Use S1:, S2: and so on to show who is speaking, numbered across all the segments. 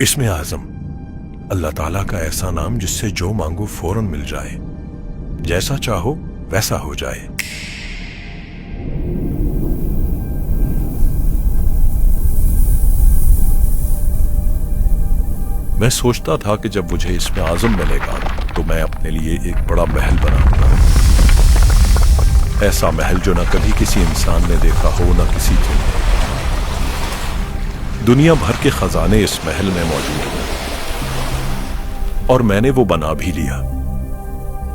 S1: इसमें आज़म अल्लाह ताला का ऐसा नाम जिससे जो मांगो फौरन मिल जाए, जैसा चाहो वैसा हो जाए। मैं सोचता था कि जब मुझे इसमें आज़म मिलेगा तो मैं अपने लिए एक बड़ा महल बनाऊंगा, ऐसा महल जो न कभी किसी इंसान ने देखा हो, न किसी जिन ने। दुनिया भर के खजाने इस महल में मौजूद हैं और मैंने वो बना भी लिया।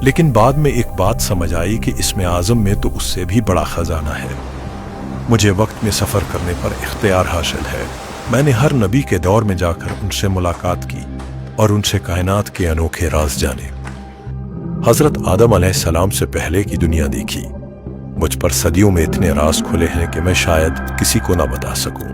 S1: लेकिन बाद में एक बात समझ आई कि इसमें आज़म में तो उससे भी बड़ा खजाना है। मुझे वक्त में सफर करने पर इख्तियार हासिल है। मैंने हर नबी के दौर में जाकर उनसे मुलाकात की और उनसे कायनात के अनोखे राज जाने। हजरत आदम अलैहिस्सलाम से पहले की दुनिया देखी। मुझ पर सदियों में इतने राज खुले हैं कि मैं शायद किसी को ना बता सकूं।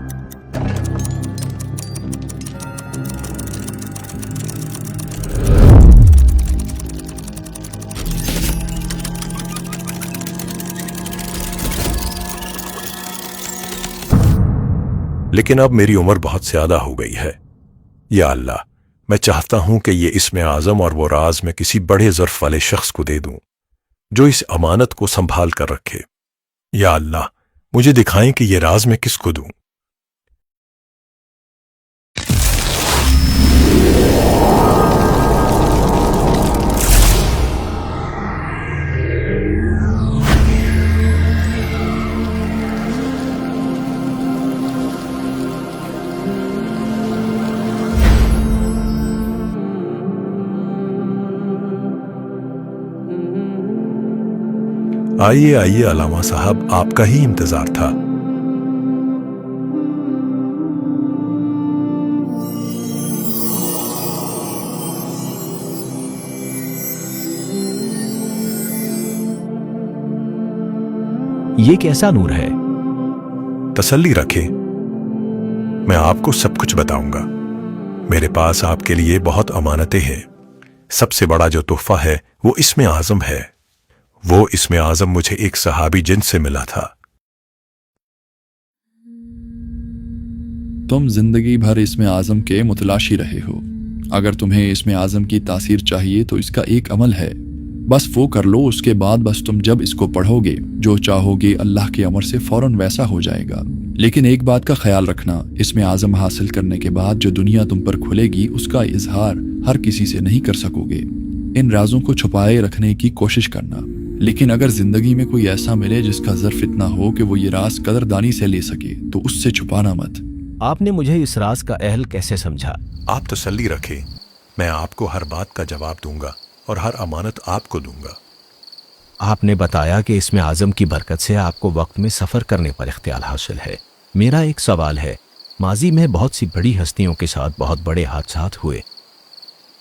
S1: लेकिन अब मेरी उम्र बहुत ज्यादा हो गई है। या अल्लाह, मैं चाहता हूं कि ये इसमें आज़म और वो राज मैं किसी बड़े ज़र्फ वाले शख्स को दे दूं जो इस अमानत को संभाल कर रखे। या अल्लाह, मुझे दिखाएं कि ये राज मैं किसको दूं। आइए आइए अलामा साहब, आपका ही इंतजार था।
S2: ये कैसा नूर है?
S1: तसल्ली रखें, मैं आपको सब कुछ बताऊंगा। मेरे पास आपके लिए बहुत अमानतें हैं। सबसे बड़ा जो तोहफा है वो इसमें आज़म है। वो इसमें आज़म मुझे एक सहाबी जिन से मिला था।
S3: तुम जिंदगी भर इसमें आज़म के मुतलाशी रहे हो। अगर तुम्हें इसमें आज़म की तासीर चाहिए तो इसका एक अमल है, बस वो कर लो। उसके बाद बस तुम जब इसको पढ़ोगे, जो चाहोगे अल्लाह के अमर से फौरन वैसा हो जाएगा। लेकिन एक बात का ख्याल रखना, इसमें आज़म हासिल करने के बाद जो दुनिया तुम पर खुलेगी उसका इजहार हर किसी से नहीं कर सकोगे। इन राजों को छुपाए रखने की कोशिश करना। लेकिन अगर जिंदगी में कोई ऐसा मिले जिसका ज़र्फ इतना हो कि वो ये राज कदरदानी से ले सके तो उससे छुपाना मत।
S2: आपने मुझे इस राज का अहल कैसे समझा?
S1: आप तसल्ली रखें, मैं आपको हर बात का जवाब दूंगा और हर अमानत आपको दूंगा।
S2: आपने बताया कि इसमें आज़म की बरकत से आपको वक्त में सफ़र करने पर इख्तियार हासिल है। मेरा एक सवाल है, माजी में बहुत सी बड़ी हस्तियों के साथ बहुत बड़े हादसात हुए,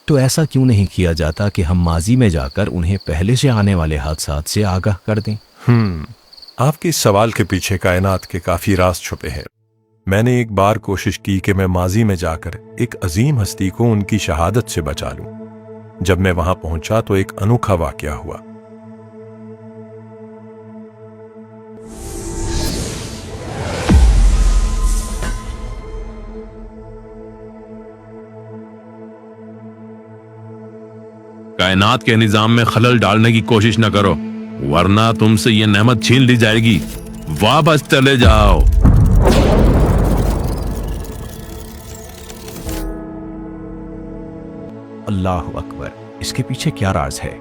S2: तो ऐसा क्यों नहीं किया जाता कि हम माजी में जाकर उन्हें पहले से आने वाले हादसात से आगाह कर दें?
S1: आपके इस सवाल के पीछे कायनात के काफी राज छुपे हैं। मैंने एक बार कोशिश की कि मैं माजी में जाकर एक अजीम हस्ती को उनकी शहादत से बचा लूं। जब मैं वहां पहुंचा तो एक अनोखा वाकया हुआ।
S4: कायनात के निजाम में खलल डालने की कोशिश न करो, वरना तुमसे ये नेमत छीन ली जाएगी। वापस चले जाओ।
S2: अल्लाह अकबर, इसके पीछे क्या राज है?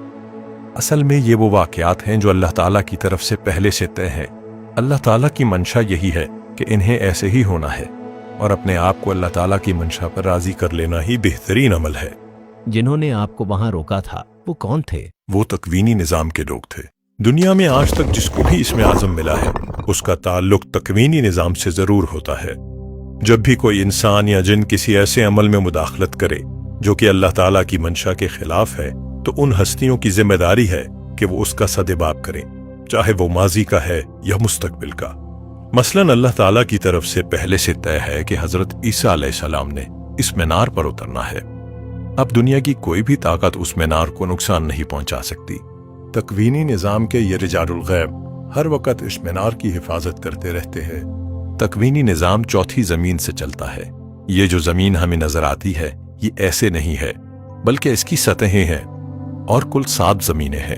S1: असल में ये वो वाकयात हैं जो अल्लाह ताला की तरफ से पहले से तय है। अल्लाह ताला की मंशा यही है कि इन्हें ऐसे ही होना है, और अपने आप को अल्लाह ताला की मंशा पर राजी कर लेना ही बेहतरीन अमल है।
S2: जिन्होंने आपको वहां रोका था वो कौन थे?
S1: वो तकवीनी निजाम के लोग थे। दुनिया में आज तक जिसको भी इसमें आज़म मिला है उसका ताल्लुक तकवीनी निजाम से जरूर होता है। जब भी कोई इंसान या जिन किसी ऐसे अमल में मुदाखलत करे जो कि अल्लाह ताला की मंशा के खिलाफ है, तो उन हस्तियों की जिम्मेदारी है कि वो उसका सदेबाब करें, चाहे वो माजी का है या मुस्तकबिल का। मसलन अल्लाह ताला की तरफ से पहले से तय है कि हजरत ईसा अलैहिस्सलाम ने इस मीनार पर उतरना है। अब दुनिया की कोई भी ताकत उस मीनार को नुकसान नहीं पहुंचा सकती। तकवीनी निजाम के ये रिजालुल गैब हर वक्त इस मीनार की हिफाजत करते रहते हैं। तकवीनी निजाम चौथी जमीन से चलता है, یہ جو زمین ہمیں نظر آتی ہے یہ ایسے نہیں ہے، بلکہ اس کی سطحیں ہیں اور کل 7 زمینیں ہیں۔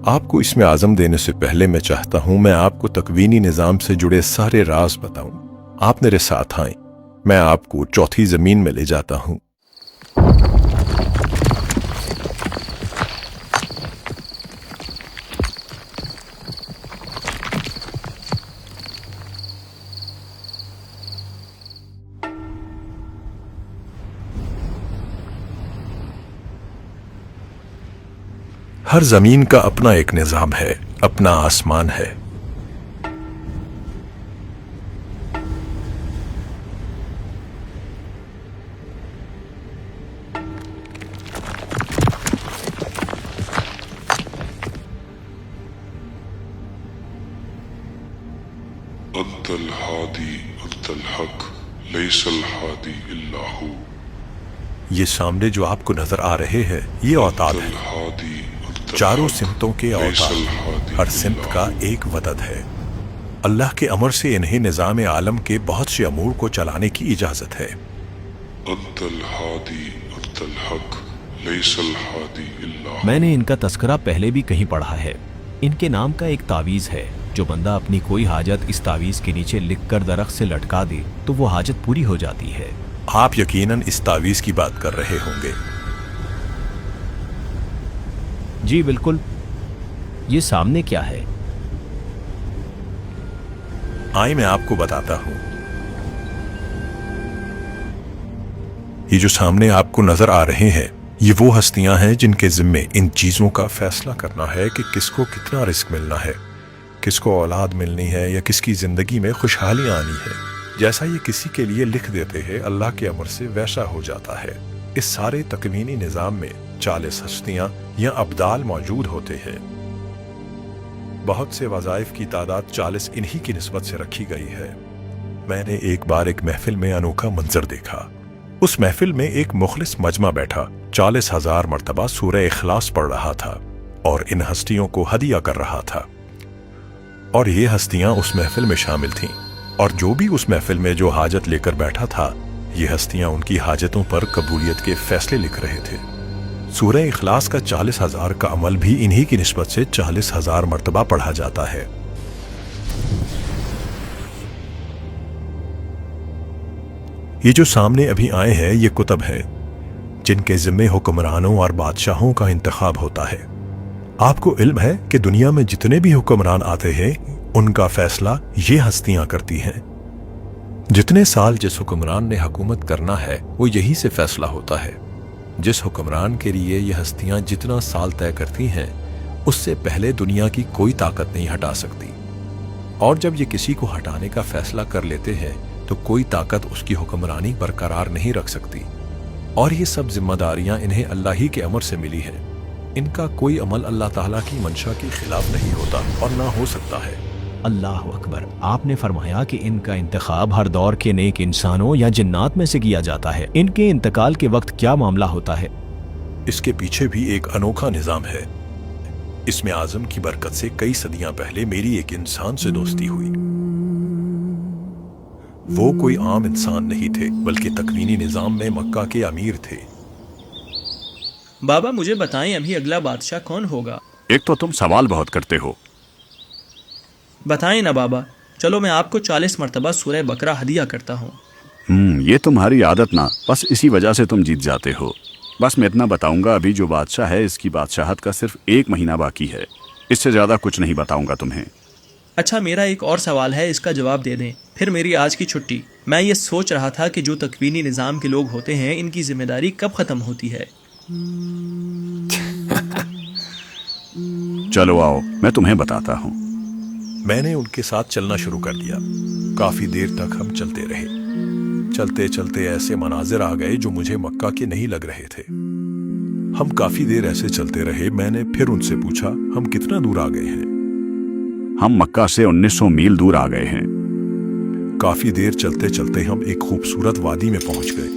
S1: آپ کو اسم اعظم دینے سے پہلے میں چاہتا ہوں میں آپ کو تکوینی نظام سے جڑے سارے راز بتاؤں۔ آپ میرے ساتھ آئیں، میں آپ کو چوتھی زمین میں لے جاتا ہوں۔ ہر زمین کا اپنا ایک نظام ہے، اپنا آسمان ہے۔
S5: انت الہادی انت الحق لیس الہادی الا ہو۔
S1: یہ سامنے جو آپ کو نظر آ رہے ہیں یہ اوتاد ہے،
S5: الہادی انت
S1: چاروں
S5: الحق
S1: سمتوں کے
S5: لیس
S1: اوتاد،
S5: الہادی
S1: ہر سمت کا ایک وطد ہے۔ اللہ کے امر سے انہیں نظام عالم کے بہت سے امور کو چلانے کی اجازت ہے۔
S5: انت الہادی انت الحق لیس الہادی الا ہو۔
S2: میں نے ان کا تذکرہ پہلے بھی کہیں پڑھا ہے۔ ان کے نام کا ایک تعویذ ہے، جو بندہ اپنی کوئی حاجت اس تعویذ کے نیچے لکھ کر درخت سے لٹکا دے تو وہ حاجت پوری ہو جاتی ہے۔
S1: آپ یقیناً اس تعویذ کی بات کر رہے ہوں گے۔
S2: جی بالکل۔ یہ سامنے کیا ہے؟
S1: آئیں میں آپ کو بتاتا ہوں۔ یہ جو سامنے آپ کو نظر آ رہے ہیں یہ وہ ہستیاں ہیں جن کے ذمے ان چیزوں کا فیصلہ کرنا ہے کہ کس کو کتنا رزق ملنا ہے، کس کو اولاد ملنی ہے یا کس کی زندگی میں خوشحالیاں آنی ہے۔ جیسا یہ کسی کے لیے لکھ دیتے ہیں اللہ کے امر سے ویسا ہو جاتا ہے۔ اس سارے تکوینی نظام میں 40 ہستیاں یا ابدال موجود ہوتے ہیں۔ بہت سے وظائف کی تعداد 40 انہی کی نسبت سے رکھی گئی ہے۔ میں نے ایک بار ایک محفل میں انوکھا منظر دیکھا۔ اس محفل میں ایک مخلص مجمع بیٹھا 40,000 مرتبہ سورہ اخلاص پڑھ رہا تھا اور ان ہستیوں کو ہدیہ کر رہا تھا، اور یہ ہستیاں اس محفل میں شامل تھیں، اور جو بھی اس محفل میں جو حاجت لے کر بیٹھا تھا یہ ہستیاں ان کی حاجتوں پر قبولیت کے فیصلے لکھ رہے تھے۔ سورہ اخلاص کا 40,000 کا عمل بھی انہی کی نسبت سے 40,000 مرتبہ پڑھا جاتا ہے۔ یہ جو سامنے ابھی آئے ہیں یہ کتب ہیں جن کے ذمے حکمرانوں اور بادشاہوں کا انتخاب ہوتا ہے۔ آپ کو علم ہے کہ دنیا میں جتنے بھی حکمران آتے ہیں ان کا فیصلہ یہ ہستیاں کرتی ہیں۔ جتنے سال جس حکمران نے حکومت کرنا ہے وہ یہی سے فیصلہ ہوتا ہے۔ جس حکمران کے لیے یہ ہستیاں جتنا سال طے کرتی ہیں اس سے پہلے دنیا کی کوئی طاقت نہیں ہٹا سکتی، اور جب یہ کسی کو ہٹانے کا فیصلہ کر لیتے ہیں تو کوئی طاقت اس کی حکمرانی برقرار نہیں رکھ سکتی، اور یہ سب ذمہ داریاں انہیں اللہ ہی کے امر سے ملی ہیں۔ ان کا کوئی عمل اللہ تعالیٰ کی منشا کے خلاف نہیں ہوتا اور نہ ہو سکتا ہے۔
S2: اللہ اکبر۔ آپ نے فرمایا کہ ان کا انتخاب ہر دور کے نیک انسانوں یا جنات میں سے کیا جاتا ہے۔ ان کے انتقال کے وقت کیا معاملہ ہوتا ہے؟
S1: اس کے پیچھے بھی ایک انوکھا نظام ہے۔ اسم اعظم کی برکت سے کئی صدیاں پہلے میری ایک انسان سے دوستی ہوئی۔ وہ کوئی عام انسان نہیں تھے بلکہ تکوینی نظام میں مکہ کے امیر تھے۔
S6: بابا مجھے بتائیں ابھی اگلا بادشاہ کون ہوگا؟
S7: ایک تو تم سوال بہت کرتے ہو۔
S6: بتائیں نا بابا، چلو میں آپ کو 40 مرتبہ سورہ بقرہ ہدیہ کرتا ہوں۔
S7: یہ تمہاری عادت نہ، بس اسی وجہ سے تم جیت جاتے ہو۔ بس میں اتنا بتاؤں گا، ابھی جو بادشاہ ہے اس کی بادشاہت کا صرف 1 مہینہ باقی ہے، اس سے زیادہ کچھ نہیں بتاؤں گا تمہیں۔
S6: اچھا میرا ایک اور سوال ہے، اس کا جواب دے دیں، پھر میری آج کی چھٹی۔ میں یہ سوچ رہا تھا کہ جو تکوینی نظام کے لوگ ہوتے ہیں ان کی ذمہ داری کب ختم ہوتی ہے؟
S7: چلو آؤ میں تمہیں بتاتا ہوں۔
S1: میں نے ان کے ساتھ چلنا شروع کر دیا۔ کافی دیر تک ہم چلتے رہے۔ چلتے چلتے ایسے مناظر آ گئے جو مجھے مکہ کے نہیں لگ رہے تھے۔ ہم کافی دیر ایسے چلتے رہے۔ میں نے پھر ان سے پوچھا ہم کتنا دور آ گئے ہیں؟
S7: ہم مکہ سے 1900 میل دور آ گئے ہیں۔
S1: کافی دیر چلتے چلتے ہم ایک خوبصورت وادی میں پہنچ گئے۔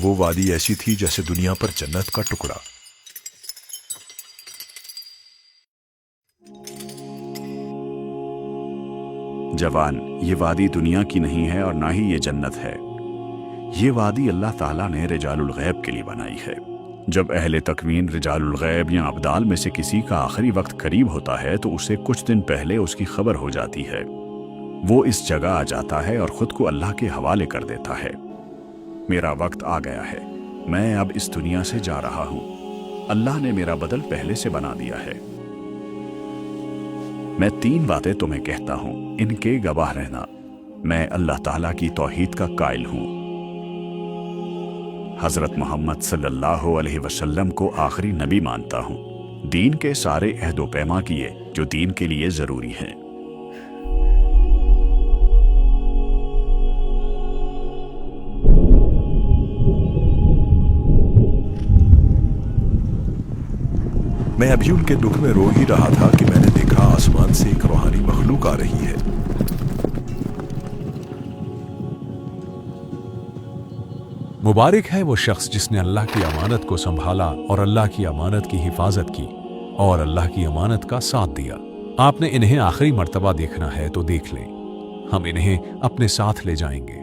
S1: وہ وادی ایسی تھی جیسے دنیا پر جنت کا ٹکڑا۔
S7: जवान, ये वादी दुनिया की नहीं है और ना ही ये जन्नत है। ये वादी अल्लाह ताला ने रिजालुल गैब के लिए बनाई है। जब अहले तकवीन रिजालुल गैब या अब्दाल में से किसी का आखिरी वक्त करीब होता है तो उसे कुछ दिन पहले उसकी खबर हो जाती है। वो इस जगह आ जाता है और खुद को अल्लाह के हवाले कर देता है। मेरा वक्त आ गया है, मैं अब इस दुनिया से जा रहा हूँ। अल्लाह ने मेरा बदल पहले से बना दिया है। मैं 3 बातें तुम्हें कहता हूँ, इनके गवाह रहना। मैं अल्लाह ताला की तौहीद का कायल हूँ। हजरत मोहम्मद सल्लल्लाहु अलैहि वसल्लम को आखिरी नबी मानता हूँ। दीन के सारे अहदो पैमा किए जो दीन के लिए जरूरी हैं।
S1: मैं अभी उनके दुख में रो ही रहा था कि मैंने देखा आसमान से एक रूहानी मखलूक आ रही है।
S8: मुबारक है वो शख्स जिसने अल्लाह की अमानत को संभाला और अल्लाह की अमानत की हिफाजत की और अल्लाह की अमानत का साथ दिया। आपने इन्हें आखिरी मर्तबा देखना है तो देख लें, हम इन्हें अपने साथ ले जाएंगे।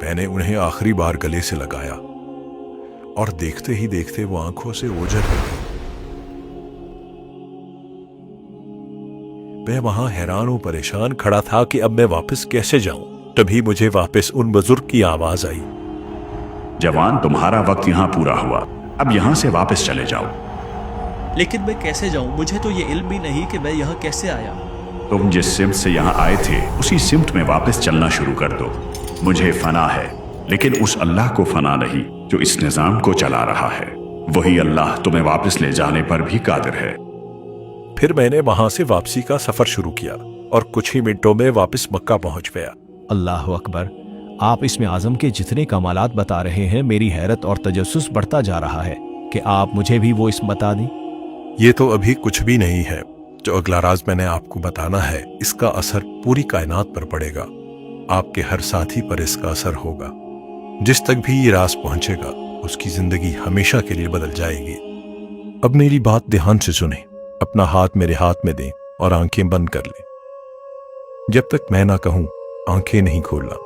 S1: मैंने उन्हें आखिरी बार गले से लगाया और देखते ही देखते वो आंखों से ओझल हो गई। मैं वहां हैरान और परेशान खड़ा था कि अब मैं वापस कैसे जाऊं। तभी मुझे वापस उन बुजुर्ग की आवाज आई,
S7: जवान, तुम्हारा वक्त यहाँ पूरा हुआ, अब यहाँ से वापस चले जाओ।
S6: लेकिन मैं कैसे जाऊं? मुझे तो ये इल्म भी नहीं कि मैं यहाँ कैसे आया।
S7: तुम जिस सिमत से यहाँ आए थे उसी सिमत में वापस चलना शुरू कर दो। मुझे फना है, लेकिन उस अल्लाह को फना नहीं जो इस निजाम को चला रहा है। वही अल्लाह तुम्हें वापस ले जाने पर भी कादिर है।
S1: फिर मैंने वहां से वापसी का सफर शुरू किया और कुछ ही मिनटों में वापस मक्का पहुंच गया।
S2: अल्लाह अकबर, आप इसमें आज़म के जितने कमालात बता रहे हैं, मेरी हैरत और तजस्सुस बढ़ता जा रहा है कि आप मुझे भी वो इसम बता दें।
S1: ये तो अभी कुछ भी नहीं है। जो अगला राज मैंने आपको बताना है, इसका असर पूरी कायनात पर पड़ेगा। आपके हर साथी पर इसका असर होगा। जिस तक भी ये राज पहुंचेगा उसकी जिंदगी हमेशा के लिए बदल जाएगी। अब मेरी बात ध्यान से सुने, अपना हाथ मेरे हाथ में दें और आंखें बंद कर लें। जब तक मैं ना कहूं आंखें नहीं खोलना।